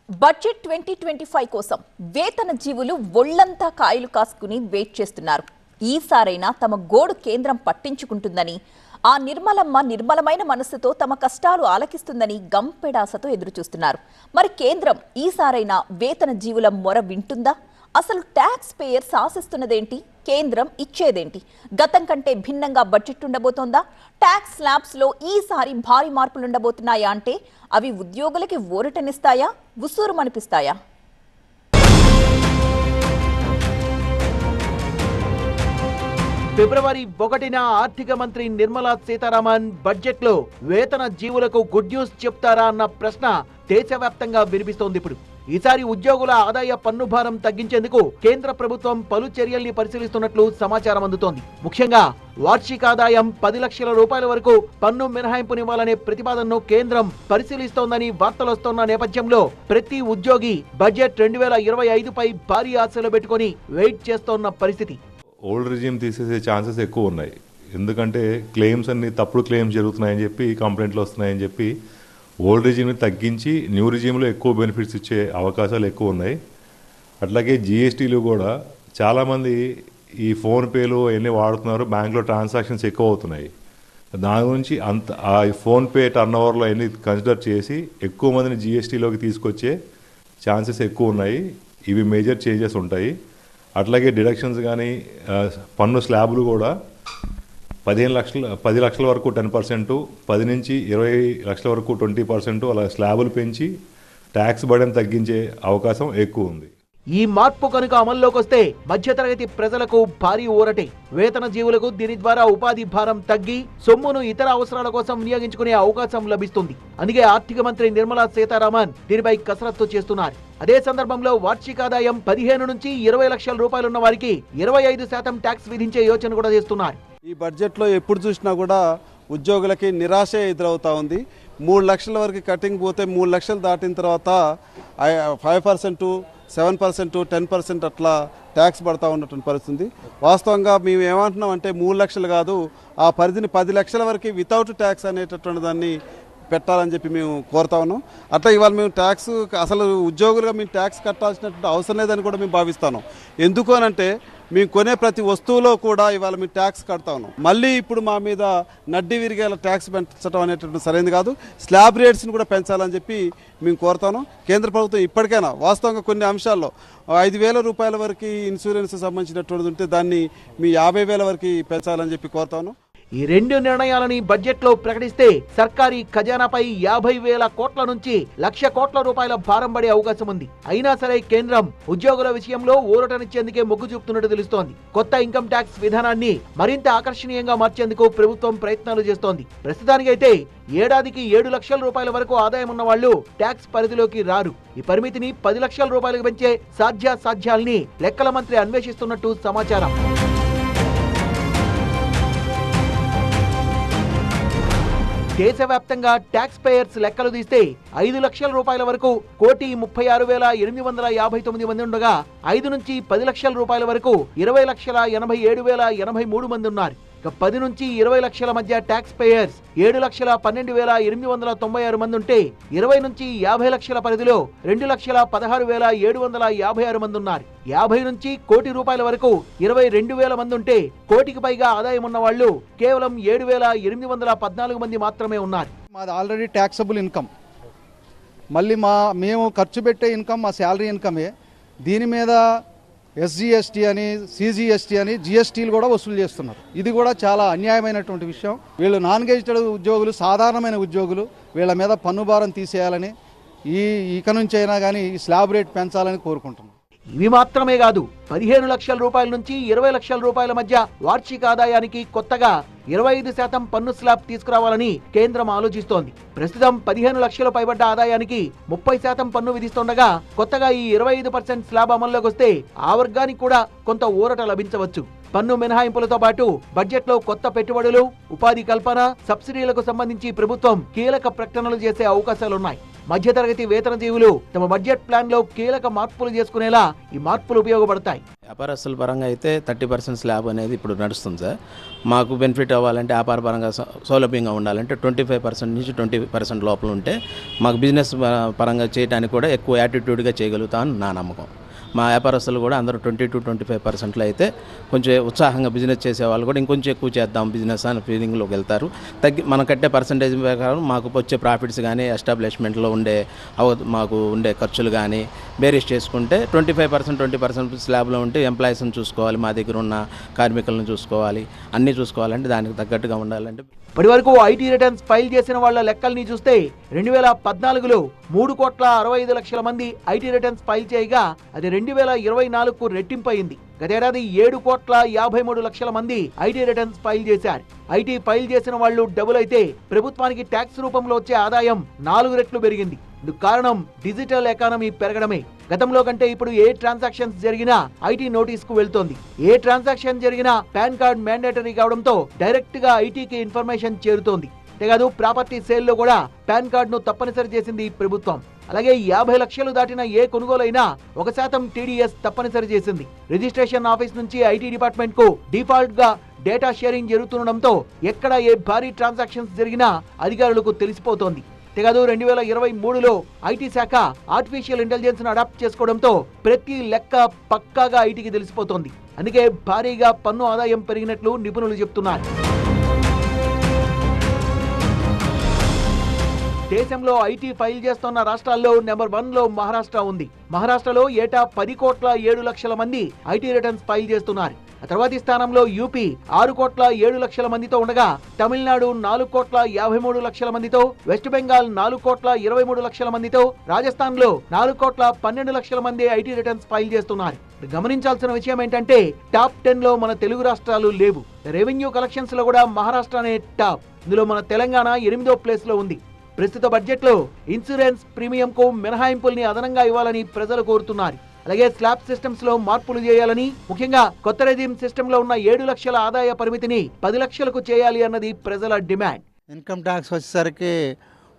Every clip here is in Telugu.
బడ్జెట్ 2025 కోసం వేతన జీవులు ఒళ్లంతా కాయలు కాసుకుని వెయిట్ చేస్తున్నారు. ఈసారైనా తమ గోడు కేంద్రం పట్టించుకుంటుందని, ఆ నిర్మలమ్మ నిర్మలమైన మనసుతో తమ కష్టాలు ఆలకిస్తుందని గంపెడాసతో ఎదురుచూస్తున్నారు. మరి కేంద్రం ఈసారైనా వేతన జీవుల మొర వింటుందా? అసలు ట్యాక్స్ పేయర్స్ ఆశిస్తున్నదేంటి? కేంద్రం ఇచ్చేదేంటి? గతం కంటే భిన్నంగా బడ్జెట్ ఉండబోతోందా? ట్యాక్స్ స్లాబ్స్ లో ఈసారి భారీ మార్పులు ఉండబోతున్నాయా అంటే అవి ఉద్యోగులకి ఊరటనిస్తాయా, ఉసూరుమనిపిస్తాయా? ఫిబ్రవరి 1న ఆర్థిక మంత్రి నిర్మలా సీతారామన్ బడ్జెట్ లో వేతన జీవులకు గుడ్ న్యూస్ చెప్తారా అన్న ప్రశ్న దేశవ్యాప్తంగా వినిపిస్తోంది. ఇప్పుడు ఈసారి ఉద్యోగుల ఆదాయ పన్ను భారం తగ్గించేందుకు కేంద్ర ప్రభుత్వం పలు చర్యల్ని పరిశీలిస్తున్నట్లు సమాచారం అందుతోంది. ముఖ్యంగా వార్షిక ఆదాయం 10 లక్షల రూపాయల వరకు పన్ను మినహాయింపునివ్వాలనే ప్రతిపాదనను కేంద్రం పరిశీలిస్తోందని వార్తలొస్తున్న నేపథ్యంలో ప్రతి ఉద్యోగి బడ్జెట్ 2025పై భారీ ఆశలు పెట్టుకుని వెయిట్ చేస్తోన్న పరిస్థితి. ఓల్డ్ రిజిమ్ తీసేసే ఛాన్సెస్ ఎక్కువ ఉన్నాయి. ఎందుకంటే క్లెయిమ్స్ అన్ని తప్పుడు క్లెయిమ్స్ జరుగుతున్నాయని చెప్పి, కంప్లైంట్లు వస్తున్నాయని చెప్పి ఓల్డ్ రిజిమ్ని తగ్గించి న్యూ రిజిమ్లో ఎక్కువ బెనిఫిట్స్ ఇచ్చే అవకాశాలు ఎక్కువ ఉన్నాయి. అట్లాగే జిఎస్టీలు కూడా చాలామంది ఈ ఫోన్పేలు అవన్నీ వాడుతున్నారు, బ్యాంక్లో ట్రాన్సాక్షన్స్ ఎక్కువ అవుతున్నాయి. దాని గురించి ఆ ఫోన్పే టర్న్ ఓవర్లో అన్నీ కన్సిడర్ చేసి ఎక్కువ మందిని జిఎస్టీలోకి తీసుకొచ్చే ఛాన్సెస్ ఎక్కువ ఉన్నాయి. ఇవి మేజర్ చేంజెస్ ఉంటాయి. అట్లాగే డిడక్షన్స్ కానీ పన్ను స్లాబులు కూడా 10 లక్షల వరకు 10%, 10 నుంచి 20 లక్షల వరకు 20%, అలా స్లాబులు పెంచి ట్యాక్స్ బర్డెన్ తగ్గించే అవకాశం ఎక్కువ ఉంది. ఈ మార్పు కనుక అమల్లోకి వస్తే మధ్యతరగతి ప్రజలకు భారీ ఊరటే. వేతన జీవులకు దీని ద్వారా ఉపాధి భారం తగ్గి సొమ్మును ఇతర అవసరాల కోసం వినియోగించుకునే అవకాశం లభిస్తుంది. అందుకే ఆర్థిక మంత్రి నిర్మలా సీతారామన్ దీనిపై కసరత్తు చేస్తున్నారు. అదే సందర్భంలో వార్షిక ఆదాయం 15 నుంచి 20 లక్షల రూపాయలున్న వారికి 25% ట్యాక్స్ విధించే యోచన కూడా చేస్తున్నారు. ఈ బడ్జెట్లో ఎప్పుడు చూసినా కూడా ఉద్యోగులకి నిరాశ ఎదురవుతా ఉంది. 3 లక్షల వరకు కటింగ్ పోతే 3 లక్షలు దాటిన తర్వాత 5%, 7%, 10% అట్లా ట్యాక్స్ పడతా ఉన్నటువంటి పరిస్థితి. వాస్తవంగా మేము ఏమంటున్నాం అంటే 3 లక్షలు కాదు, ఆ పరిధిని 10 లక్షల వరకు వితౌట్ ట్యాక్స్ అనేటటువంటి దాన్ని పెట్టాలని చెప్పి మేము కోరుతా ఉన్నాం. అట్లా ఇవాళ మేము ట్యాక్స్ అసలు ఉద్యోగులుగా మేము ట్యాక్స్ కట్టాల్సినటువంటి అవసరం లేదని కూడా మేము భావిస్తాను. ఎందుకు అనంటే మేము కొనే ప్రతి వస్తువులో కూడా ఇవాళ మేము ట్యాక్స్ కడతా ఉన్నాం. మళ్ళీ ఇప్పుడు మా మీద నడ్డి విరిగేలా ట్యాక్స్ పెంచడం అనేటువంటి సరైనది కాదు. స్లాబ్ రేట్స్ని కూడా పెంచాలని చెప్పి మేము కోరుతాను. కేంద్ర ప్రభుత్వం ఇప్పటికైనా వాస్తవంగా కొన్ని అంశాల్లో 5,000 రూపాయల వరకు ఇన్సూరెన్స్ సంబంధించినటువంటిది ఉంటే దాన్ని మీ 50,000 వరకు పెంచాలని చెప్పి కోరుతాను. ఈ రెండు నిర్ణయాలని బడ్జెట్ లో ప్రకటిస్తే సర్కారీ ఖజానాపై 50,000 కోట్ల నుంచి 1,00,000 కోట్ల రూపాయల భారం పడే అవకాశం ఉంది. అయినా సరే కేంద్రం ఉద్యోగుల విషయంలో ఊరటనిచ్చేందుకే మొగ్గు చూపుతున్నట్టు తెలుస్తోంది. కొత్త ఇన్కమ్ ట్యాక్స్ విధానాన్ని మరింత ఆకర్షణీయంగా మార్చేందుకు ప్రభుత్వం ప్రయత్నాలు చేస్తోంది. ప్రస్తుతానికైతే ఏడాదికి 7 లక్షల రూపాయల వరకు ఆదాయం ఉన్న వాళ్లు ట్యాక్స్ పరిధిలోకి రారు. ఈ పరిమితిని 10 లక్షల రూపాయలకు పెంచే సాధ్యాల్ని లెక్కల మంత్రి అన్వేషిస్తున్నట్టు సమాచారం. దేశవ్యాప్తంగా ట్యాక్స్ పేయర్స్ లెక్కలు తీస్తే 5 లక్షల రూపాయల వరకు 1,36,859 మంది ఉండగా 5 నుంచి 10 లక్షల రూపాయల వరకు 20,87,083 మంది ఉన్నారు. 10 నుంచి 20 లక్షల మధ్య ట్యాక్స్ పేయర్స్ 7,12,896 మంది ఉంటే 20 నుంచి 50 లక్షల పరిధిలో 2,16,756 మంది ఉన్నారు. 50 నుంచి కోటి రూపాయల వరకు 22,000 మంది ఉంటే కోటికి పైగా ఆదాయం ఉన్న వాళ్ళు కేవలం 7,814 మంది మాత్రమే ఉన్నారు. మాది ఆల్రెడీ ట్యాక్సబుల్ ఇన్కమ్, మళ్ళీ మేము ఖర్చు పెట్టే ఇన్కమ్ మా శాలరీ ఇన్కమే. దీని మీద SGST అని, CGST అని GSTలు కూడా వసూలు చేస్తున్నారు. ఇది కూడా చాలా అన్యాయమైనటువంటి విషయం. వీళ్ళు నాన్ గెజిటెడ్ ఉద్యోగులు, సాధారణమైన ఉద్యోగులు, వీళ్ళ మీద పన్ను భారం తీసేయాలని, ఇక నుంచి అయినా కానీ ఈ స్లాబ్ రేట్ పెంచాలని కోరుకుంటున్నాం. ఇవి మాత్రమే కాదు, 15 లక్షల రూపాయల నుంచి 20 లక్షల రూపాయల మధ్య వార్షిక ఆదాయానికి కొత్తగా 25% పన్ను స్లాబ్ తీసుకురావాలని కేంద్రం ఆలోచిస్తోంది. ప్రస్తుతం 15 లక్షల పైబడ్డ ఆదాయానికి 30% పన్ను విధిస్తుండగా కొత్తగా ఈ 25% స్లాబ్ అమల్లోకి వస్తే ఆ వర్గానికి కూడా కొంత ఊరట లభించవచ్చు. పన్ను మినహాయింపులతో పాటు బడ్జెట్ లో కొత్త పెట్టుబడులు, ఉపాధి కల్పన, సబ్సిడీలకు సంబంధించి ప్రభుత్వం కీలక ప్రకటనలు చేసే అవకాశాలున్నాయి. మధ్యతరగతి వేతన జీవులు తమ బడ్జెట్ ప్లాన్ లో కీలక మార్పులు చేసుకునేలా ఈ మార్పులు ఉపయోగపడతాయి. వ్యాపారస్తుల పరంగా అయితే 30% స్లాబ్ అనేది ఇప్పుడు నడుస్తుంది సార్. మాకు బెనిఫిట్ అవ్వాలంటే వ్యాపార పరంగా సౌలభ్యంగా ఉండాలంటే 25% నుంచి 20% లోపల ఉంటే మాకు బిజినెస్ పరంగా చేయడానికి కూడా ఎక్కువ యాటిట్యూడ్గా చేయగలుగుతామని నా నమ్మకం. మా వ్యాపారస్తులు కూడా అందరూ 20 to 25% అయితే కొంచెం ఉత్సాహంగా బిజినెస్ చేసే వాళ్ళు కూడా ఇంకొంచెం ఎక్కువ చేద్దాం బిజినెస్ అని ఫీలింగ్లోకి వెళ్తారు. మనం కట్టే పర్సంటేజ్ ప్రకారం మాకు వచ్చే ప్రాఫిట్స్ కానీ ఎస్టాబ్లిష్మెంట్లో మాకు ఉండే ఖర్చులు కానీ బేరీస్ చేసుకుంటే 25% 20% స్లాబ్లో ఉంటే ఎంప్లాయీస్ని చూసుకోవాలి, మా దగ్గర ఉన్న కార్మికులను చూసుకోవాలి, అన్నీ చూసుకోవాలంటే దానికి తగ్గట్టుగా ఉండాలంటే. ఇప్పటి వరకు ఐటీ రిటర్న్స్ ఫైల్ చేసిన వాళ్ళ లెక్కల్ని చూస్తే 2014లో 3,65,00,000 మంది ఐటీ రిటర్న్స్ ఫైల్ చేయగా అది 2024కు రెట్టింపు అయింది. గతేడాది 7,53,00,000 మంది ఐటీ రిటర్న్స్ ఫైల్ చేశారు. ఐటీ ఫైల్ చేసిన వాళ్ళు డబుల్ అయితే ప్రభుత్వానికి ట్యాక్స్ రూపంలో వచ్చే ఆదాయం 4 రెట్లు పెరిగింది. ఇందుకు కారణం డిజిటల్ ఎకానమీ పెరగడమే. గతంలో కంటే ఇప్పుడు ఏ ట్రాన్సాక్షన్స్ జరిగినా ఐటీ నోటీస్ కు వెళ్తోంది. ఏ ట్రాన్సాక్షన్ జరిగినా పాన్ కార్డ్ మ్యాండేటరీ కావడంతో డైరెక్ట్ గా ఐటీకి ఇన్ఫర్మేషన్ చేరుతోంది. అంతేకాదు ప్రాపర్టీ సేల్లో కూడా పాన్ కార్డ్ ను తప్పనిసరి చేసింది ప్రభుత్వం. అలాగే 50 లక్షలు దాటిన ఏ కొనుగోలైనా 1% TDS తప్పనిసరి చేసింది. రిజిస్ట్రేషన్ ఆఫీస్ నుంచి ఐటీ డిపార్ట్మెంట్ కు డిఫాల్ట్ గా డేటా షేరింగ్ జరుగుతుండడంతో ఎక్కడ ఏ భారీ ట్రాన్సాక్షన్స్ జరిగినా అధికారులకు తెలిసిపోతోంది. అంతేకాదు 2023లో ఐటీ శాఖ ఆర్టిఫిషియల్ ఇంటెలిజెన్స్ ను అడాప్ట్ చేసుకోవడంతో ప్రతి లెక్క పక్కాగా ఐటీకి తెలిసిపోతోంది. అందుకే భారీగా పన్ను ఆదాయం పెరిగినట్లు నిపుణులు చెప్తున్నారు. దేశంలో ఐటీ ఫైల్ చేస్తున్న రాష్ట్రాల్లో నెంబర్ 1లో మహారాష్ట్ర ఉంది. మహారాష్ట్రలో ఏటా 10,07,00,000 మంది ఐటీ రిటర్న్స్ ఫైల్ చేస్తున్నారు. ఆ తర్వాతి స్థానంలో యూపీ 6,07,00,000 మందితో ఉండగా తమిళనాడు 4,53,00,000 మందితో, వెస్ట్ బెంగాల్ 4,23,00,000 మందితో, రాజస్థాన్ లో 4,12,00,000 మంది ఐటీ రిటర్న్స్ ఫైల్ చేస్తున్నారు. గమనించాల్సిన విషయం ఏంటంటే టాప్ 10లో మన తెలుగు రాష్ట్రాలు లేవు. రెవెన్యూ కలెక్షన్స్ లో కూడా మహారాష్ట్రనే టాప్. ఇందులో మన తెలంగాణ 8వ ప్లేస్ లో ఉంది. ప్రస్తుత బడ్జెట్ లో ఇన్సూరెన్స్ ప్రీమియం కు మినహాయింపుల్ని అదనంగా ఇవ్వాలని ప్రజలు కోరుతున్నారు. అలాగే స్లాబ్ సిస్టమ్స్ లో మార్పులు చేయాలని, ముఖ్యంగా కొత్త రెజ్యూమ్ సిస్టమ్ లో ఉన్న 7 లక్షల ఆదాయ పరిమితిని 10 లక్షలకు చేయాలి అన్నది ప్రజల డిమాండ్. ఇన్కమ్ ట్యాక్స్ వచ్చేసరికి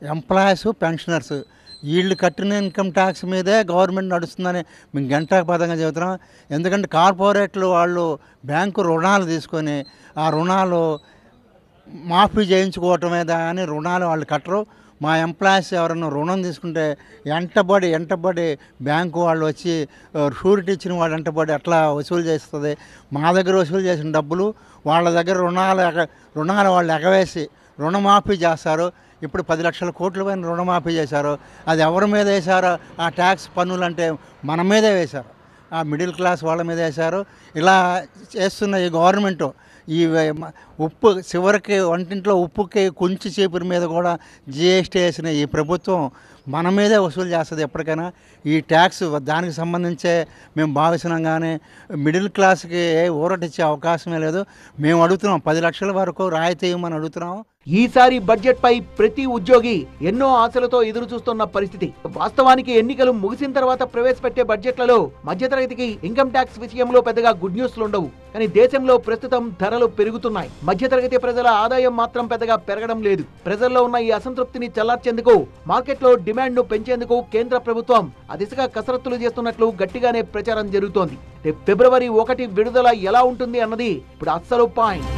ఎంప్లాయీస్, పెన్షనర్స్ వీళ్ళు కట్టిన ఇన్కమ్ ట్యాక్స్ మీదే గవర్నమెంట్ నడుస్తుందని మేము గంటాపదంగా చెబుతున్నాం. ఎందుకంటే కార్పొరేట్లు వాళ్ళు బ్యాంకు రుణాలు తీసుకొని ఆ రుణాలు మాఫీ చేయించుకోవటమే కానీ రుణాలు వాళ్ళు కట్టరు. మా ఎంప్లాయీస్ ఎవరైనా రుణం తీసుకుంటే ఎంటబడి బ్యాంకు వాళ్ళు వచ్చి షూరిటీ ఇచ్చిన వాళ్ళు ఎంటబడి అట్లా వసూలు చేస్తుంది. మా దగ్గర వసూలు చేసిన డబ్బులు వాళ్ళ దగ్గర రుణాలు వాళ్ళు ఎగవేసి రుణమాఫీ చేస్తారు. ఇప్పుడు 10 లక్షల కోట్ల పైన రుణమాఫీ చేశారు. అది ఎవరి మీద వేశారో ఆ ట్యాక్స్ పన్నులు అంటే మన మీదే వేశారు, ఆ మిడిల్ క్లాస్ వాళ్ళ మీద వేశారు. ఇలా చేస్తున్న ఈ గవర్నమెంటు ఈ ఉప్పు చివరికి వంటింట్లో ఉప్పుకి కొంచెం చీపురు మీద కూడా జిఎస్టీ వేసిన ఈ ప్రభుత్వం మన మీదే వసూలు చేస్తుంది. ఎప్పటికైనా ఈ ట్యాక్స్ దానికి సంబంధించే మేము భావిస్తున్నాం. కానీ మిడిల్ క్లాస్కి ఊరటిచ్చే అవకాశమే లేదు. మేము అడుగుతున్నాం 10 లక్షల వరకు రాయితీ ఇవ్వమని అడుగుతున్నాం. ఈసారి బడ్జెట్ పై ప్రతి ఉద్యోగి ఎన్నో ఆశలతో ఎదురు చూస్తున్న పరిస్థితి. వాస్తవానికి ఎన్నికలు ముగిసిన తర్వాత ప్రవేశపెట్టే బడ్జెట్లలో మధ్యతరగతికి ఇన్కమ్ ట్యాక్స్ విషయంలో పెద్దగా గుడ్ న్యూస్లు ఉండవు. కానీ దేశంలో ప్రస్తుతం ధరలు పెరుగుతున్నాయి. మధ్యతరగతి ప్రజల ఆదాయం మాత్రం పెద్దగా పెరగడం లేదు. ప్రజల్లో ఉన్న ఈ అసంతృప్తిని చల్లార్చేందుకు, మార్కెట్లో డిమాండ్ ను పెంచేందుకు కేంద్ర ప్రభుత్వం ఆ దిశగా కసరత్తులు చేస్తున్నట్లు గట్టిగానే ప్రచారం జరుగుతోంది. ఫిబ్రవరి 1 విడుదల ఎలా ఉంటుంది అన్నది ఇప్పుడు అస్సలు పాయింట్.